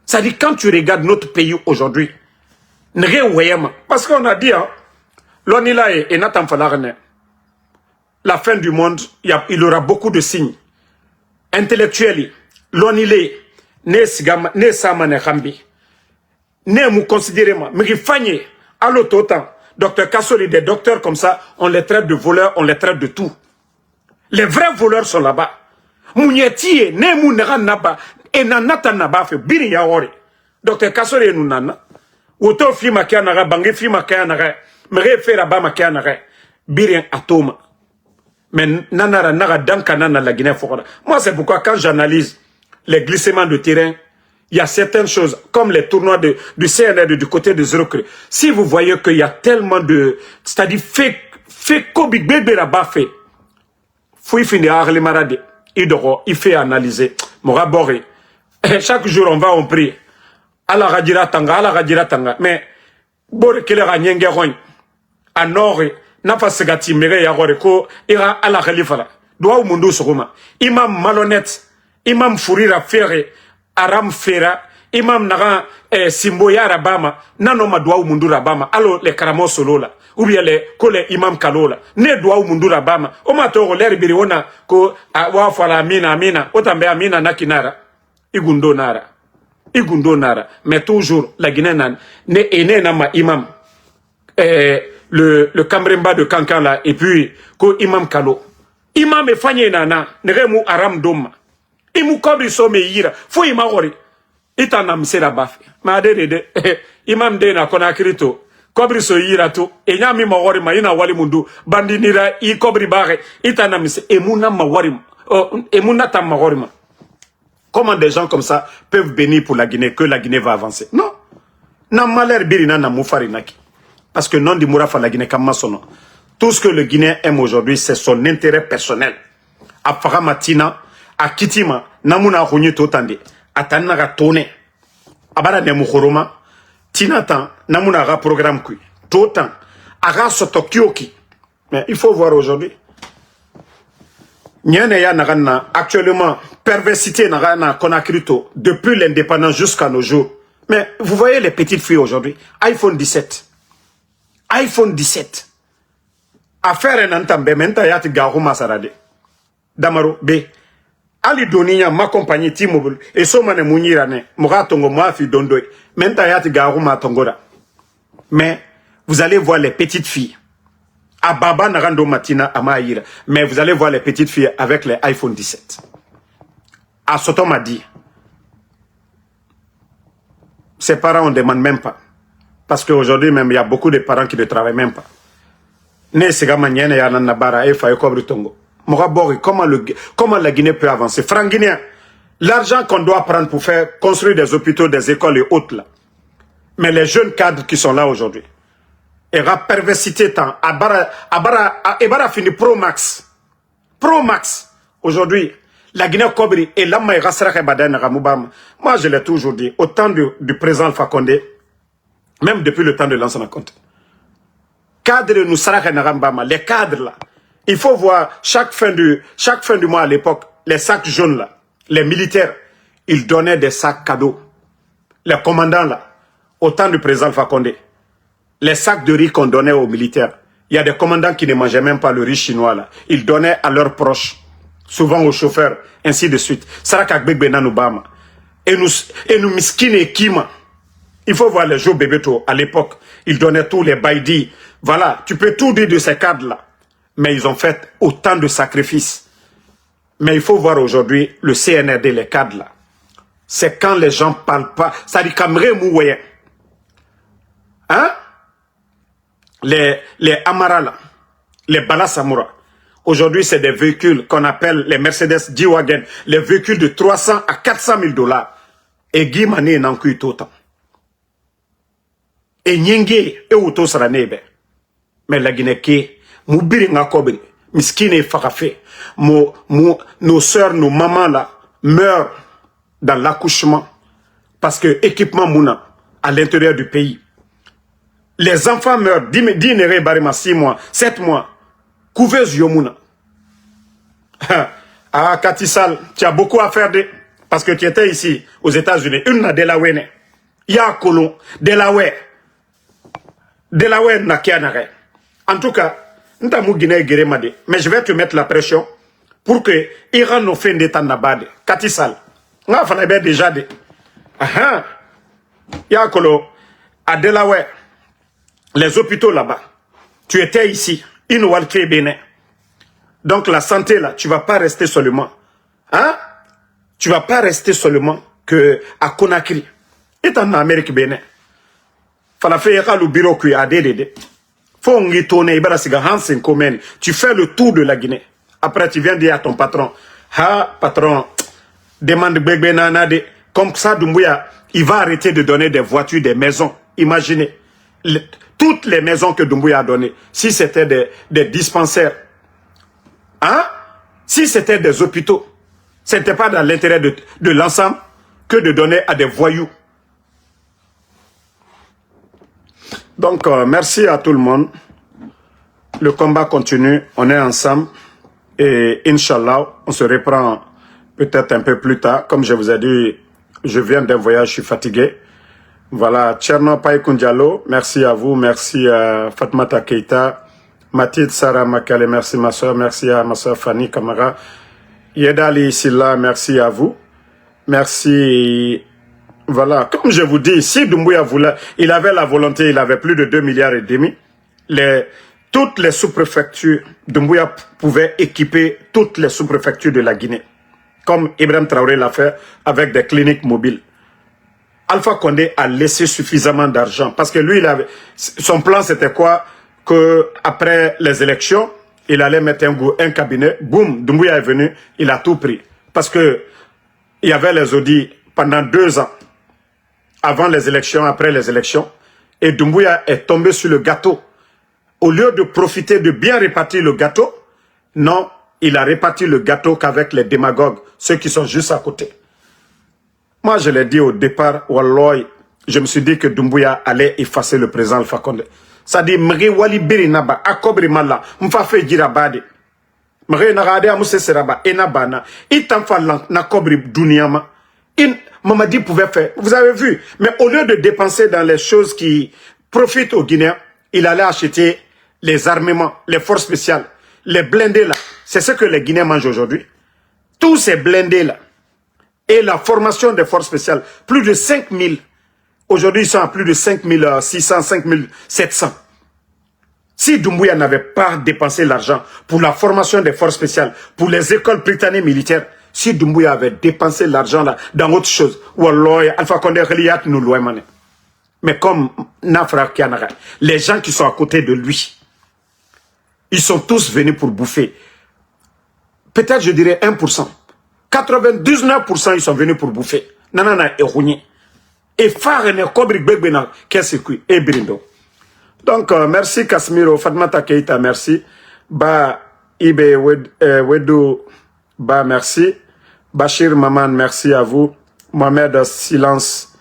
Ça dit quand tu regardes notre pays aujourd'hui, parce qu'on a dit, hein, l'onila et Nathan Falarne, la fin du monde, il aura beaucoup de signes. Intellectuels, l'onile, ne samane kambi, ne mou considérez moi, mais il fanye, à l'autre temps. Docteur Kassoli, des docteurs comme ça, on les traite de voleurs, on les traite de tout. Les vrais voleurs sont là-bas. Mounietiye, ne mounera naba, et nanata naba fe, biri yaori. Docteur Kassoli nous nana. Woto fima kianara, bangi fima kianara, mere fera bama kianara, biri atoma. Mais nanara nara danka nana la Guinée Fora. Moi, c'est pourquoi quand j'analyse les glissements de terrain, il y a certaines choses, comme les tournois du CNR du côté de Zerocre. Si vous voyez qu'il y a tellement de... C'est-à-dire, fait Kobi bébé là-bas fait. Faut y finir à Arlemarade. Il fait analyser. Morabori. Chaque jour, on prie. Allah radira tanga. Mais, bore kele ra nyengeroin. À nord, Nafa segati mege ya gore ko ira ala khalifa la. Doa mundu sokoma. Imam malhonnête, imam fourira ferre, aram fera, imam naga simbo ya rabama, nano ma doa mundu rabama, alo le karamo solo la. Ou bien les imam kalola. Ne doa mundu rabama. O ma to ler biri wona ko wa fala amina, otambe amina nakinara. Igundo nara. Mais toujours la Guinée ne ene na ma imam. Le Kambremba de Kankan là, et puis, ko imam Kalo. Imam e fanye nana, neremu aram doma. Imu kobri so me yira, fo ima gori. Ita na msera bafi. Ma de, imam de na kona krito. Kobri so yira to, e nyami ma gori ma ina wali mundu. Bandinira i kobri bare, ita na mse, emuna ma gori ma. Emuna ta ma gori ma. Comment des gens comme ça peuvent bénir pour la Guinée, que la Guinée va avancer? Non. Na malheur birina na moufari naki. Parce que non di Mourafa la Guinée comme sono. Tout ce que le Guinéen aime aujourd'hui, c'est son intérêt personnel. A Faramatina, a Kitima, Namuna Rouni Totande, a Tanaka Tone, a Bara de Moukhoroma, Tinatan, Namuna Ra programme qui, Totan, a Ra Sotokyoki. Mais il faut voir aujourd'hui. Nyaneya Nagana, actuellement, perversité Nagana Konakrito, depuis l'indépendance jusqu'à nos jours. Mais vous voyez les petites filles aujourd'hui, iPhone 17. iPhone 17. Affaire n'entambe menta yati garuma sarade. Damaro B. Ali doniya ma compagnie T-Mobile et somane munirane mora tongo mafi dondoy menta yati garuma tongora. Mais vous allez voir les petites filles. À Baba Narando Matina Amaïra. Mais vous allez voir les petites filles avec les iPhone 17. À Soto m'a dit. Ses parents on ne demande même pas. Parce qu'aujourd'hui même, il y a beaucoup de parents qui ne travaillent même pas. Comment la Guinée peut avancer? Franc Guinéen, l'argent qu'on doit prendre pour faire construire des hôpitaux, des écoles et autres là. Mais les jeunes cadres qui sont là aujourd'hui, et la perversité tant, Abara fini Pro Max. Pro Max. Aujourd'hui, la Guinée Kobri et l'Amma et Rassara Baden Ramoubam. Moi, je l'ai toujours dit, au temps du président Alpha Condé, même depuis le temps de l'ancien compte. Cadre nous les cadres là. Il faut voir chaque fin du mois à l'époque, les sacs jaunes là, les militaires, ils donnaient des sacs cadeaux. Les commandants là, au temps du président Alpha Condé, les sacs de riz qu'on donnait aux militaires. Il y a des commandants qui ne mangeaient même pas le riz chinois là. Ils donnaient à leurs proches, souvent aux chauffeurs, ainsi de suite. Saraka Gbegbe Obama. Et nous miskine et kima. Il faut voir les jours bébéto à l'époque. Ils donnaient tous les baïdis. Voilà, tu peux tout dire de ces cadres-là. Mais ils ont fait autant de sacrifices. Mais il faut voir aujourd'hui le CNRD, les cadres-là. C'est quand les gens ne parlent pas. Ça dit Kamre Moué. Hein? Les Amara, là, les Balasamoura. Aujourd'hui, c'est des véhicules qu'on appelle les Mercedes G-Wagon. Les véhicules de 300 à 400 000 $. Et Guy Mané n'en cuit autant. Et Nyenge et Outo Saranebe. Mais la Guinée qui, Moubiri Ngakobri, Miskine Farafe, nos soeurs, nos mamans là, meurent dans l'accouchement. Parce que équipement mouna à l'intérieur du pays. Les enfants meurent, Dinere Barima 6 mois, 7 mois. Couveuse Yomuna. Ah, Katissal, tu as beaucoup à faire parce que tu étais ici, aux États-Unis. Une na Delaware. Ya Kolon, Delaware. Delaware na Kianare. En tout cas, nous avons Guinée Guérémade. Mais je vais te mettre la pression pour que Iran nous fasse des temps d'abad. Katissal. On a fait déjà des. Ah, Yakolo, à Delaware, les hôpitaux là-bas. Tu étais ici, Inoualke Bénin. Donc la santé là, tu ne vas pas rester seulement. Hein? Tu ne vas pas rester seulement que à Conakry. Et en Amérique Bénin. Fala faire le bureau qui a dédé. Faut y tourner, tu fais le tour de la Guinée. Après, tu viens dire à ton patron, ah, patron, demande Bébé Nanade. Comme ça, Doumbouya, il va arrêter de donner des voitures, des maisons. Imaginez, toutes les maisons que Doumbouya a données, si c'était des dispensaires, hein? Si c'était des hôpitaux, ce n'était pas dans l'intérêt de l'ensemble que de donner à des voyous. Donc, merci à tout le monde. Le combat continue, on est ensemble. Et Inch'Allah, on se reprend peut-être un peu plus tard. Comme je vous ai dit, je viens d'un voyage, je suis fatigué. Voilà, Tcherno Païkoundialo, merci à vous, merci à Fatmata Keita, Mathilde Sarah Makale, merci ma soeur, merci à ma soeur Fanny Kamara, Yedali Silla, merci à vous, merci. Voilà, comme je vous dis, si Doumbouya voulait, il avait la volonté, il avait plus de 2,5 milliards. Toutes les sous-préfectures, Doumbouya pouvait équiper toutes les sous-préfectures de la Guinée, comme Ibrahim Traoré l'a fait avec des cliniques mobiles. Alpha Condé a laissé suffisamment d'argent parce que lui, son plan c'était quoi? Que après les élections, il allait mettre un cabinet, boum, Doumbouya est venu, il a tout pris. Parce que il y avait les audits pendant 2 ans, avant les élections, après les élections, et Doumbouya est tombé sur le gâteau. Au lieu de profiter de bien répartir le gâteau, non, il a réparti le gâteau qu'avec les démagogues, ceux qui sont juste à côté. Moi, je l'ai dit au départ, Walloy, je me suis dit que Doumbouya allait effacer le président Alpha Condé. Ça dit, Mri Wali Birinaba, Akobri Mala, Mfafe Girabade, Mri Narade Amuse Seraba, Enabana, Itanfa Nakobri Duniama, Mamadi pouvait faire. Vous avez vu, mais au lieu de dépenser dans les choses qui profitent aux Guinéens, il allait acheter les armements, les forces spéciales, les blindés là. C'est ce que les Guinéens mangent aujourd'hui. Tous ces blindés là. Et la formation des forces spéciales, plus de 5000. Aujourd'hui, ils sont à plus de 5600, 5700. Si Doumbouya n'avait pas dépensé l'argent pour la formation des forces spéciales, pour les écoles britanniques militaires, si Doumbouya avait dépensé l'argent là dans autre chose, Walloy, Alpha Condé, Reliat, nous loin. Mais comme Nafra Kianaga, les gens qui sont à côté de lui, ils sont tous venus pour bouffer. Peut-être, je dirais 1%. 99% ils sont venus pour bouffer. Nanana et Rouni. Et Farene Kobrik Begbena, qu'est-ce que et Brindo. Donc, merci Casimiro, Fatmata Keita, merci. Ba Ibe Wedou, Ba, merci. Bachir Maman, merci à vous. Mohamed Silence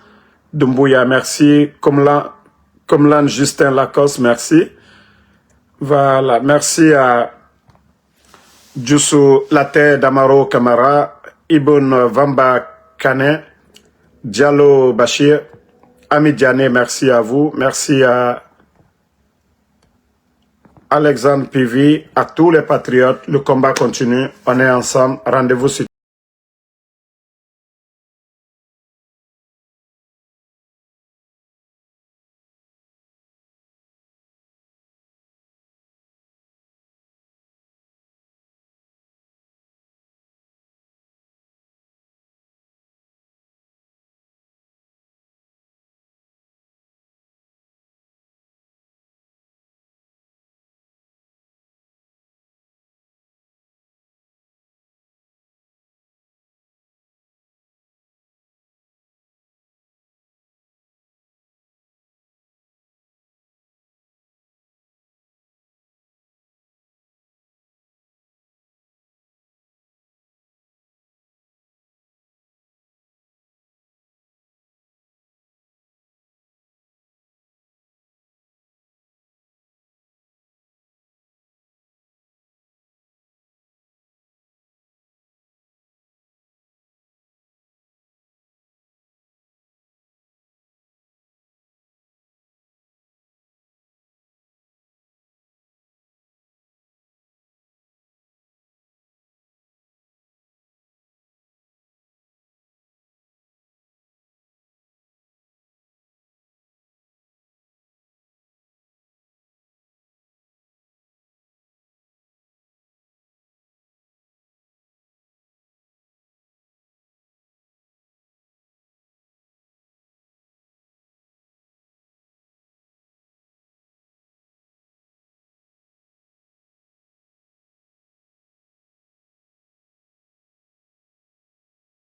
Doumbouya, merci. Komlan Justin Lacoste, merci. Voilà, merci à Djoussou Laté Damaro Kamara, Ibn Vamba Kane, Diallo Bachir, Ami Diane, merci à vous. Merci à Alexandre Pivi, à tous les patriotes. Le combat continue. On est ensemble. Rendez-vous sur